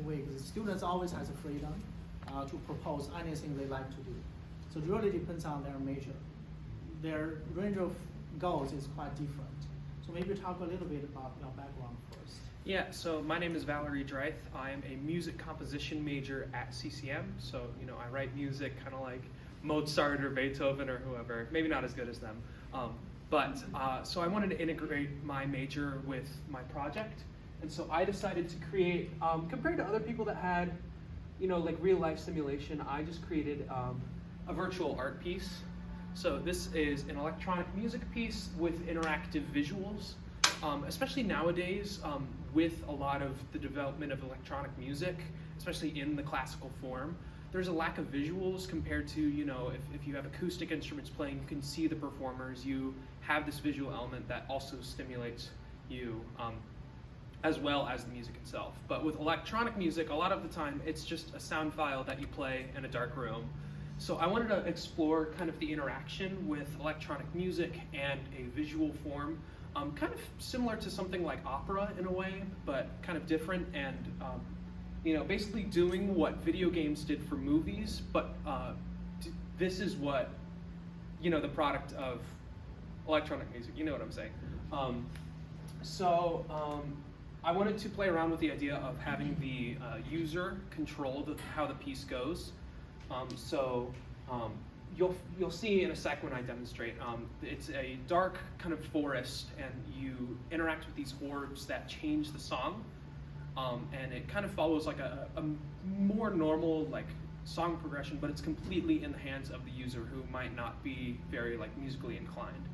way, because students always has a freedom to propose anything they like to do. So it really depends on their major. Their range of goals is quite different. So maybe talk a little bit about your background first. Yeah, so my name is Valerie Dreith. I am a music composition major at CCM. So, I write music kind of like Mozart or Beethoven or whoever, maybe not as good as them. So I wanted to integrate my major with my project. And so I decided to create, compared to other people that had, like real life simulation, I just created a virtual art piece. So this is an electronic music piece with interactive visuals, especially nowadays with a lot of the development of electronic music, especially in the classical form. There's a lack of visuals compared to, if you have acoustic instruments playing, you can see the performers, you have this visual element that also stimulates you as well as the music itself. But with electronic music, a lot of the time, it's just a sound file that you play in a dark room. So I wanted to explore kind of the interaction with electronic music and a visual form, kind of similar to something like opera in a way, but kind of different, and basically doing what video games did for movies, but this is what, the product of electronic music, you know what I'm saying. I wanted to play around with the idea of having the user control how the piece goes. You'll see in a sec when I demonstrate. It's a dark kind of forest, and you interact with these orbs that change the song, and it kind of follows like a more normal like song progression, but it's completely in the hands of the user who might not be very like musically inclined.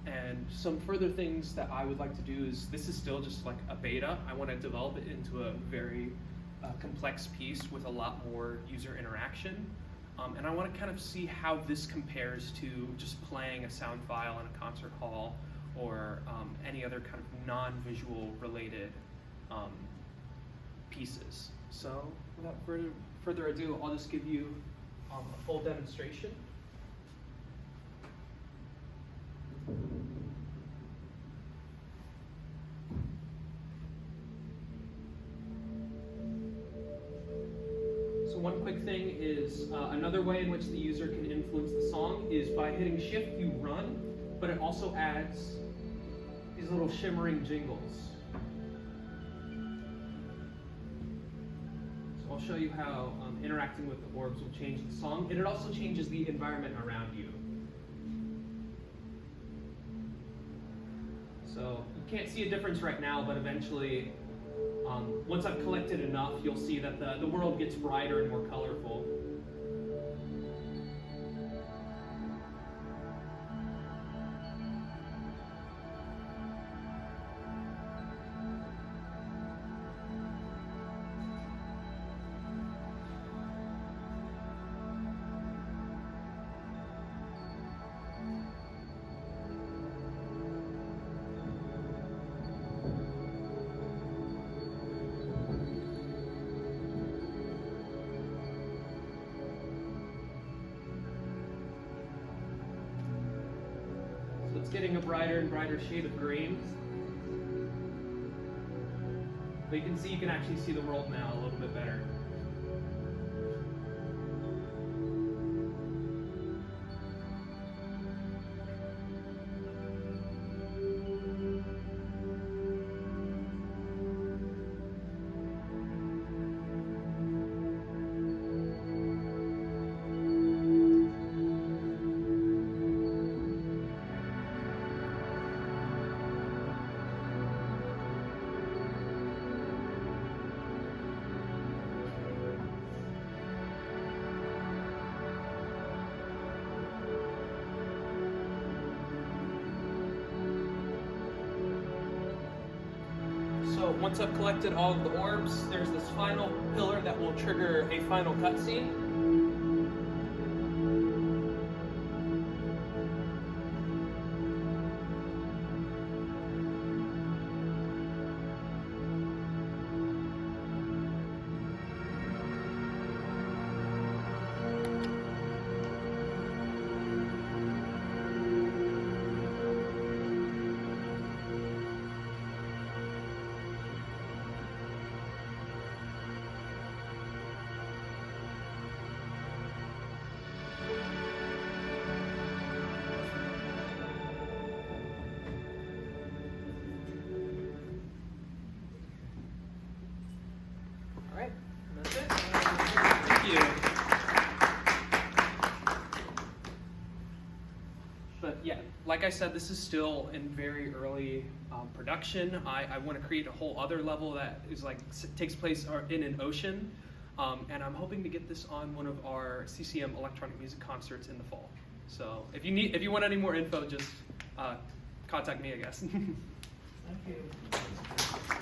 And some further things that I would like to do is, this is still just like a beta. I want to develop it into a very complex piece with a lot more user interaction. And I want to kind of see how this compares to just playing a sound file in a concert hall or any other kind of non-visual related pieces. So without further ado, I'll just give you a full demonstration. So one quick thing is, another way in which the user can influence the song is by hitting shift, you run, but it also adds these little shimmering jingles. So I'll show you how interacting with the orbs will change the song, and it also changes the environment around you. So you can't see a difference right now, but eventually, once I've collected enough, you'll see that the world gets brighter and more colorful. It's getting a brighter and brighter shade of green. But you can see, you can actually see the world now a little bit better. So once I've collected all of the orbs, there's this final pillar that will trigger a final cutscene. But yeah, like I said, this is still in very early production. I want to create a whole other level that is like takes place in an ocean, and I'm hoping to get this on one of our CCM electronic music concerts in the fall. So if you want any more info, just contact me, I guess. Thank you.